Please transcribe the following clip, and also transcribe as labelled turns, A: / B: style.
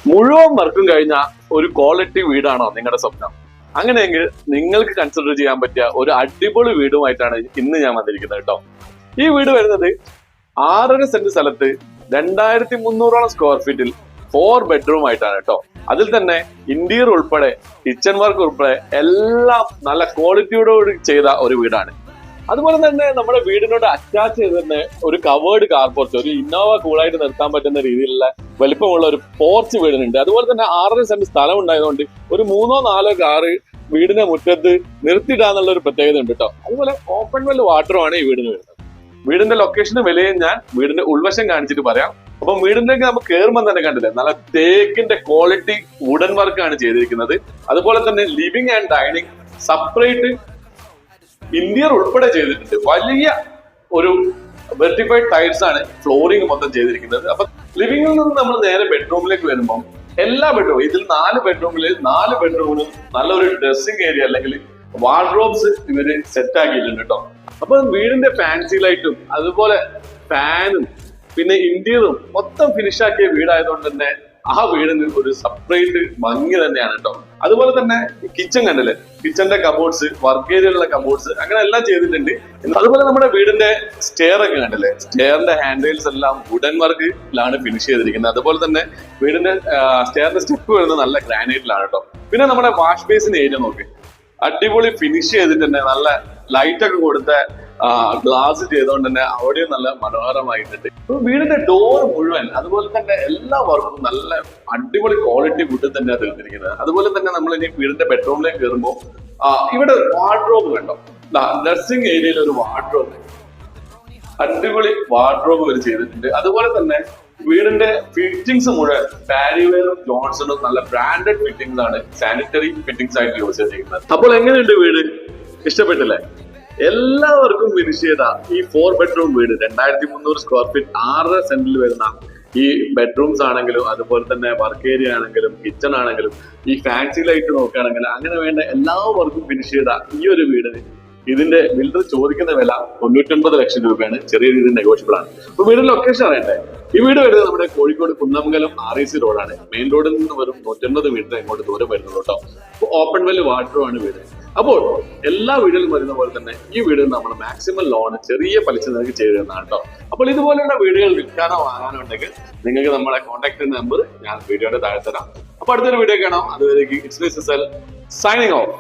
A: മുഴുവൻ വർക്കും കഴിഞ്ഞ ഒരു ക്വാളിറ്റി വീടാണോ നിങ്ങളുടെ സ്വപ്നം? അങ്ങനെയെങ്കിൽ നിങ്ങൾക്ക് കൺസിഡർ ചെയ്യാൻ പറ്റിയ ഒരു അടിപൊളി വീടുമായിട്ടാണ് ഇന്ന് ഞാൻ വന്നിരിക്കുന്നത് കേട്ടോ. ഈ വീട് വരുന്നത് 6.5 സെന്റ് സ്ഥലത്ത് 2300 സ്ക്വയർ ഫീറ്റിൽ 4 ബെഡ്റൂം ആയിട്ടാണ് കേട്ടോ. അതിൽ തന്നെ ഇന്റീരിയർ ഉൾപ്പെടെ കിച്ചൺ വർക്ക് ഉൾപ്പെടെ എല്ലാം നല്ല ക്വാളിറ്റിയോടുകൂടി ചെയ്ത ഒരു വീടാണ്. അതുപോലെ തന്നെ നമ്മുടെ വീടിനോട് അറ്റാച്ച് ചെയ്ത് തന്നെ ഒരു കവേർഡ് കാർ പോർച്ച്, ഒരു ഇന്നോവ കൂളായിട്ട് നിർത്താൻ പറ്റുന്ന രീതിയിലുള്ള വലിപ്പമുള്ള ഒരു പോർച്ച് വീടിനുണ്ട്. അതുപോലെ തന്നെ 6.5 സെന്റ് സ്ഥലം ഉണ്ടായതുകൊണ്ട് ഒരു 3-4 കാറ് വീടിന്റെ മുറ്റത്ത് നിർത്തിയിടാന്നുള്ള ഒരു പ്രത്യേകത ഉണ്ട് കേട്ടോ. അതുപോലെ ഓപ്പൺ വെൽ വാട്ടറുമാണ് ഈ വീടിന് വരുന്നത്. വീടിന്റെ ലൊക്കേഷന് വിലയും ഞാൻ വീടിന്റെ ഉൾവശം കാണിച്ചിട്ട് പറയാം. അപ്പം വീടിലേക്ക് നമുക്ക് കയറുമ്പോൾ തന്നെ കണ്ടില്ലേ, നല്ല തേക്കിന്റെ ക്വാളിറ്റി വുഡൻ വർക്കാണ് ചെയ്തിരിക്കുന്നത്. അതുപോലെ തന്നെ living and dining separate interior ഉൾപ്പെടെ ചെയ്തിട്ടുണ്ട്. വലിയ ഒരു വെർട്ടിഫൈഡ് ടൈൽസ് ആണ് ഫ്ലോറിംഗ് മൊത്തം ചെയ്തിരിക്കുന്നത്. അപ്പൊ ലിവിംഗിൽ നിന്ന് നമ്മൾ നേരെ ബെഡ്റൂമിലേക്ക് വരുമ്പോൾ എല്ലാ ബെഡ്റൂം, ഇതിൽ 4 ബെഡ്റൂമിൽ 4 ബെഡ്റൂമിനും നല്ലൊരു ഡ്രസ്സിംഗ് ഏരിയ അല്ലെങ്കിൽ വാർഡ്രോബ്സ് ഇവര് സെറ്റ് ആക്കിയിട്ടുണ്ട് കേട്ടോ. അപ്പൊ വീടിന്റെ ഫാൻസി ലൈറ്റും അതുപോലെ ഫാനും പിന്നെ ഇന്റീരിയറും മൊത്തം ഫിനിഷ് ആക്കിയ വീടായതുകൊണ്ട് തന്നെ ആ വീടിന് ഒരു സെപ്പറേറ്റ് ഭംഗി തന്നെയാണ് കേട്ടോ. അതുപോലെ തന്നെ കിച്ചൺ കണ്ടില്ലേ, കിച്ചന്റെ കബോർഡ്സ്, വർക്ക് ഏരിയയിലുള്ള കബോർഡ്സ്, അങ്ങനെ എല്ലാം ചെയ്തിട്ടുണ്ട്. അതുപോലെ നമ്മുടെ വീടിന്റെ സ്റ്റെയർ ഒക്കെ കണ്ടില്ലേ, സ്റ്റെയറിന്റെ ഹാൻഡിൽസ് എല്ലാം വുഡൻ വർക്കിലാണ് ഫിനിഷ് ചെയ്തിരിക്കുന്നത്. അതുപോലെ തന്നെ വീടിന്റെ സ്റ്റെയറിന്റെ സ്റ്റെപ്പ് വരുന്നത് നല്ല ഗ്രാനൈറ്റിലാണ് കേട്ടോ. പിന്നെ നമ്മുടെ വാഷ് ബേസിൻ ഏരിയ നോക്കി അടിപൊളി ഫിനിഷ് ചെയ്തിട്ട് തന്നെ നല്ല ലൈറ്റ് ഒക്കെ കൊടുത്ത ഗ്ലാസ് ചെയ്തുകൊണ്ട് തന്നെ അവിടെയും നല്ല മനോഹരമായിട്ടുണ്ട്. വീടിന്റെ ഡോർ മുഴുവൻ അതുപോലെ തന്നെ എല്ലാ വർക്കും നല്ല അടിപൊളി ക്വാളിറ്റി വുഡ് തന്നെയാണ് തീർത്തിരിക്കുന്നത്. അതുപോലെ തന്നെ നമ്മൾ ഇനി വീടിന്റെ ബെഡ്റൂമിലേക്ക് കയറുമ്പോൾ ഇവിടെ വാർഡ്രോബ് കണ്ടോ, ഡ്രസ്സിംഗ് ഏരിയയിൽ ഒരു വാർഡ്രോബ്, അടിപൊളി വാർഡ്രോബ് വരെ ചെയ്തിട്ടുണ്ട്. അതുപോലെ തന്നെ വീടിന്റെ ഫിറ്റിംഗ്സ് മുഴുവൻ പാരിവെയറും ജോൺസണും നല്ല ബ്രാൻഡഡ് ഫിറ്റിംഗ്സ് ആണ്, സാനിറ്ററി ഫിറ്റിംഗ്സ് ആയിട്ട് യൂസ് ചെയ്തിരിക്കുന്നത്. അപ്പോൾ എങ്ങനെയുണ്ട് വീട്? ഇഷ്ടപ്പെട്ടില്ലേ? എല്ലാവർക്കും ഫിനിഷ് ചെയ്ത ഈ 4 ബെഡ്റൂം വീട് 2300 സ്ക്വയർ ഫീറ്റ് 6.5 സെന്റിൽ വരുന്ന ഈ ബെഡ്റൂംസ് ആണെങ്കിലും അതുപോലെ തന്നെ വർക്ക് ഏരിയ ആണെങ്കിലും കിച്ചൺ ആണെങ്കിലും ഈ ഫാൻസി ലൈറ്റ് നോക്കുകയാണെങ്കിലും അങ്ങനെ വേണ്ട എല്ലാ വർക്കും ഫിനിഷ് ചെയ്ത ഈ ഒരു വീടിന് ഇതിന്റെ ബിൽഡർ ചോദിക്കുന്ന വില 99 ലക്ഷം രൂപയാണ്. ചെറിയ രീതിയിൽ നെഗോഷ്യബിൾ ആണ്. അപ്പൊ വീടിന്റെ ലൊക്കേഷൻ അറിയട്ടെ. ഈ വീട് വരുന്നത് നമ്മുടെ കോഴിക്കോട് കുന്നമംഗലം REC റോഡാണ്. മെയിൻ റോഡിൽ നിന്ന് വെറും 150 മീറ്റർ ഇങ്ങോട്ട് ദൂരം വരുന്നത് കേട്ടോ. ഓപ്പൺ വെൽ വാട്ടറുമാണ് വീട്. അപ്പോൾ എല്ലാ വീടുകളും വരുന്ന പോലെ തന്നെ ഈ വീട് നമ്മൾ മാക്സിമം ലോൺ ചെറിയ പലിശ നിങ്ങൾക്ക് ചെയ്തു തരുന്നതാണ് കേട്ടോ. അപ്പോൾ ഇതുപോലെയുള്ള വീടുകൾ വിൽക്കാനോ വാങ്ങാനോ ഉണ്ടെങ്കിൽ നിങ്ങൾക്ക് നമ്മളെ കോൺടാക്ട് നമ്പർ ഞാൻ വീഡിയോയുടെ താഴെ തരാം. അപ്പൊ അടുത്തൊരു വീഡിയോ കാണാം. അതുവരേക്ക് ഇറ്റ്സ് മീ സുസൽ സൈനിങ് ഓഫ്.